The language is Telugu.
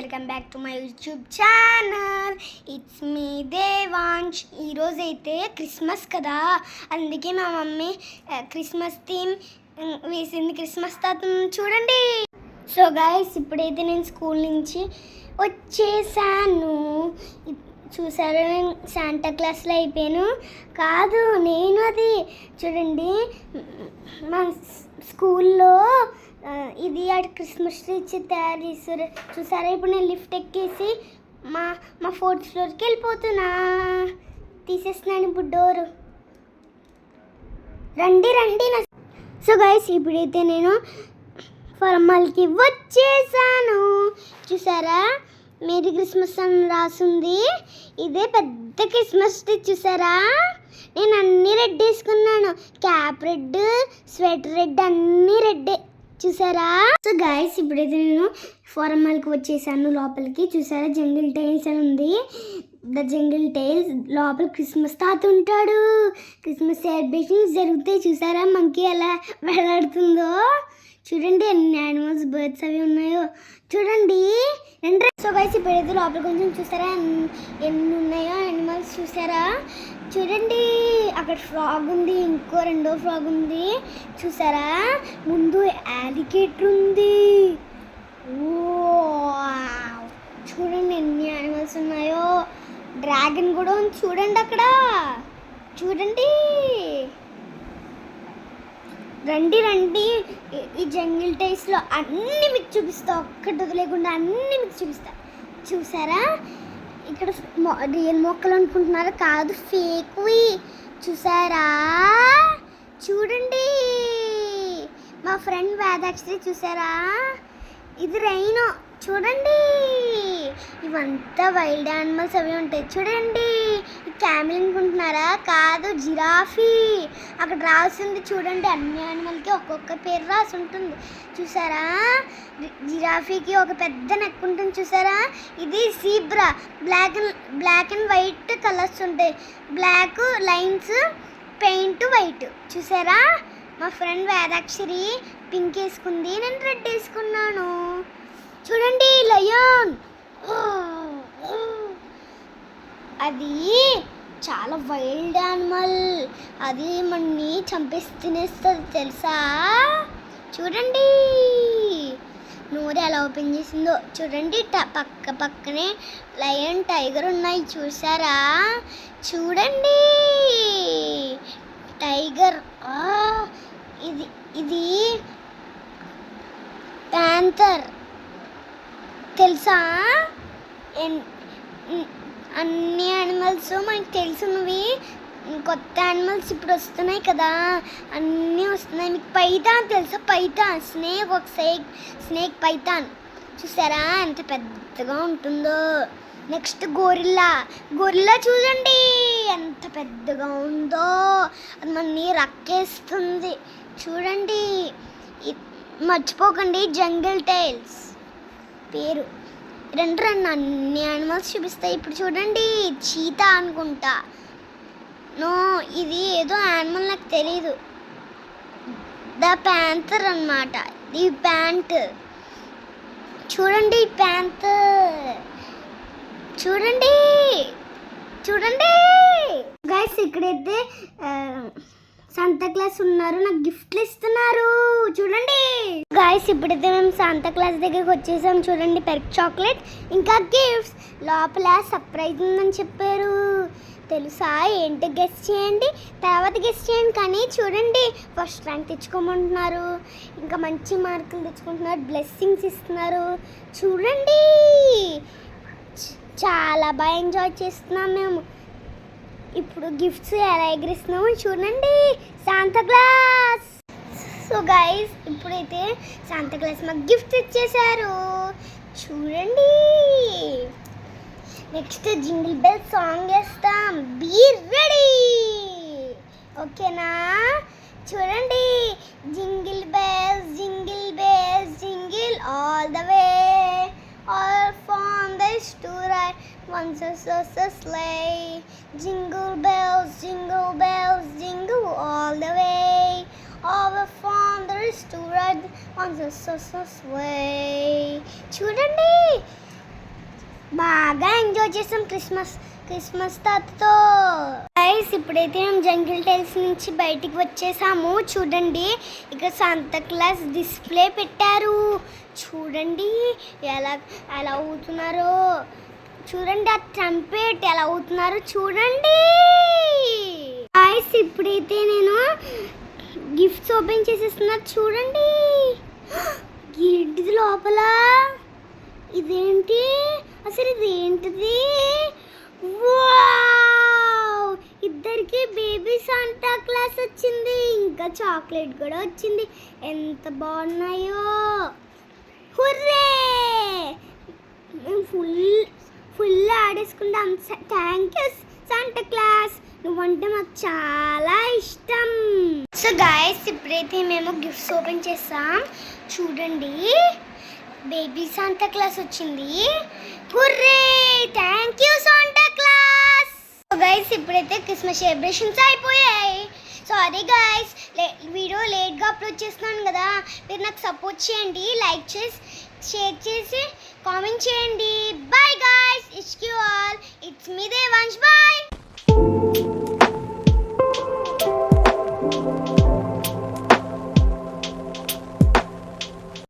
Welcome back to my YouTube channel. It's me Devansh. ఈరోజైతే క్రిస్మస్ కదా, అందుకే మా మమ్మీ క్రిస్మస్ థీమ్ వేసింది. క్రిస్మస్ తాత చూడండి. సో గైస్, ఇప్పుడైతే నేను స్కూల్ నుంచి వచ్చేసాను. చూసారు, నేను శాంటా క్లాస్లో అయిపోయాను. కాదు, నేను అది చూడండి, మా స్కూల్లో ఇది ఆడ క్రిస్మస్ ట్రీ ఇచ్చి తయారు చేస్తారు. చూసారా, ఇప్పుడు నేను లిఫ్ట్ ఎక్కేసి మా ఫోర్త్ ఫ్లోర్కి వెళ్ళిపోతున్నా. తీసేస్తున్నాను ఇప్పుడు డోరు. రండి. సో గైస్, ఇప్పుడైతే నేను ఫార్మల్కి వచ్చేసాను. చూసారా, మేరీ క్రిస్మస్ అని రాసుంది. ఇదే పెద్ద క్రిస్మస్ ట్రీ. చూసారా, నేను అన్నీ రెడ్ వేసుకున్నాను. క్యాప్ రెడ్, స్వెటర్ రెడ్, అన్నీ రెడ్డే. చూసారా. సో గైస్, ఇప్పుడైతే నేను ఫార్మల్కి వచ్చేసాను లోపలికి. చూసారా, జంగిల్ టైల్స్ అని ఉంది. ద జంగిల్ టైల్స్ లోపల క్రిస్మస్ తాత ఉంటాడు. క్రిస్మస్ సెలబ్రేషన్స్ జరుగుతాయి. చూసారా, మంకీ ఎలా వెళ్లాడుతుందో. చూడండి ఎన్ని యానిమల్స్, బర్డ్స్ అవి ఉన్నాయో చూడండి. సో గైస్, ఇప్పుడైతే లోపల కొంచెం చూసారా ఎన్ని ఉన్నాయో యానిమల్స్. చూసారా, చూడండి అక్కడ ఫ్రాగ్ ఉంది, ఇంకో రెండో ఫ్రాగ్ ఉంది. చూసారా, ముందు యాలిగేటర్ ఉంది. చూడండి ఎన్ని యానిమల్స్ ఉన్నాయో. డ్రాగన్ కూడా ఉంది చూడండి అక్కడ. చూడండి, రండి. ఈ జంగిల్ టైల్స్లో అన్నీ మీకు చూపిస్తా, ఒక్కటి వదిలేకుండా అన్నీ మీకు చూపిస్తా. చూసారా, ఇక్కడ రియల్ మొక్కలు అనుకుంటున్నారా, కాదు, ఫేక్వి. చూసారా, చూడండి మా ఫ్రెండ్ వేదాక్షి. చూసారా, ఇది రైనో. చూడండి, ఇవంతా వైల్డ్ యానిమల్స్ అవి ఉంటాయి. చూడండి, ఈ క్యామెల్ అనుకుంటున్నారా, కాదు, జిరాఫీ. అక్కడ రాసింది చూడండి, అన్ని యానిమల్కి ఒక్కొక్క పేరు రాసి ఉంటుంది. చూసారా, జిరాఫీకి ఒక పెద్ద నెక్ ఉంటుంది. చూసారా, ఇది zebra. Black and white colours ఉంటాయి. Black lines, paint white. చూసారా, మా ఫ్రెండ్ వేదాక్షరి పింక్ వేసుకుంది, నేను రెడ్ వేసుకున్నాను. చూడండి, లయన్. అది చాలా వైల్డ్ యానిమల్. అది మనని చంపేసి తినేస్తుంది తెలుసా. చూడండి, నోరు ఎలా ఓపెన్ చేసిందో. చూడండి, పక్కనే లయన్, టైగర్ ఉన్నాయి. చూసారా, చూడండి టైగర్. ఇది ప్యాంథర్ తెలుసా. అన్ని యానిమల్స్ మనకు తెలుసున్నవి, కొత్త యానిమల్స్ ఇప్పుడు వస్తున్నాయి కదా, అన్నీ వస్తున్నాయి. మీకు పైథాన్ తెలుసా, పైథాన్ స్నేక్ పైథాన్. చూసారా ఎంత పెద్దగా ఉంటుందో. నెక్స్ట్ గొరిల్లా చూడండి ఎంత పెద్దగా ఉందో. అది మనని రక్కేస్తుంది. చూడండి, మర్చిపోకండి జంగిల్ టైల్స్ పేరు. రెండు అన్ని యానిమల్స్ చూపిస్తాయి. ఇప్పుడు చూడండి, చీతా అనుకుంటా. ఇది ఏదో యానిమల్, నాకు తెలీదు. ద ప్యాంథర్ అన్నమాట. ఈ ప్యాంట్ చూడండి, ప్యాంథర్. చూడండి గైస్, ఇక్కడైతే శాంతా క్లాస్ ఉన్నారు, నాకు గిఫ్ట్లు ఇస్తున్నారు. చూడండి గైస్, ఇప్పుడైతే మేము శాంతా క్లాస్ దగ్గరికి వచ్చేసాం. చూడండి, పెర్క్ చాక్లెట్ ఇంకా గిఫ్ట్స్. లోపల సర్ప్రైజ్ ఉందని చెప్పారు. తెలుసా ఏంటి, గెస్ట్ చేయండి, తర్వాత గెస్ట్ చేయండి. కానీ చూడండి, ఫస్ట్ ర్యాంక్ తెచ్చుకోమంటున్నారు, ఇంకా మంచి మార్కులు తెచ్చుకుంటున్నారు, బ్లెస్సింగ్స్ ఇస్తున్నారు. చూడండి, చాలా బాగా ఎంజాయ్ చేస్తున్నాం మేము. ఇప్పుడు గిఫ్ట్స్ ఎలా ఎగిరిస్తున్నామో చూడండి. శాంతా క్లాస్. సో గైస్, ఇప్పుడైతే శాంతా క్లాస్ మాకు గిఫ్ట్ ఇచ్చేసారు. చూడండి, నెక్స్ట్ జింగిల్ బెల్ సాంగ్ వేస్తాం. బీ రెడీ, ఓకేనా. చూడండి, jingle bells jingle all the way, all from the to ride, once a sleigh. Jingle bells, jingle all the way. All from the to ride, once a sleigh. చూడండి, బాగా ఎంజాయ్ చేసాం క్రిస్మస్ తాతతో. గైస్ ఇప్పుడైతే మేము జంగిల్ టైల్స్ నుంచి బయటికి వచ్చేసాము. చూడండి ఇక్కడ శాంతా క్లాస్ డిస్ప్లే పెట్టారు. చూడండి ఎలా ఊతున్నారో. చూడండి ఆ ట్రంపెట్ ఎలా ఊతున్నారు చూడండి. గైస్ ఇప్పుడైతే నేను గిఫ్ట్స్ ఓపెన్ చేసేస్తున్నా. చూడండి ఏంటిది లోపల, ఇదేంటి అసలు, ఇదేంటిది? వావ్! ఇద్దరికి బేబీ శాంటా క్లాస్ వచ్చింది, ఇంకా చాక్లెట్ కూడా వచ్చింది. ఎంత బాగున్నాయో. హుర్రే! మేము ఫుల్ ఆడేసుకుంటాం. థ్యాంక్ యూ శాంటా క్లాస్, నువ్వంటే మాకు చాలా ఇష్టం. సో గాయస్ ఇప్పుడైతే మేము గిఫ్ట్స్ ఓపెన్ చేస్తాం. చూడండి బేబీ శాంటా క్లాస్ వచ్చింది. Hurray! Thank you Santa class. So guys ఇప్పుడైతే క్రిస్మస్ సెలబ్రేషన్స్ అయిపోయాయి. సారీ గైస్, వీడియో లేట్గా అప్లోడ్ చేస్తున్నాను కదా. మీరు నాకు సపోర్ట్ చేయండి, లైక్ చేసి షేర్ చేసి కామెంట్ చేయండి. Bye guys, it's you all, it's me Devansh.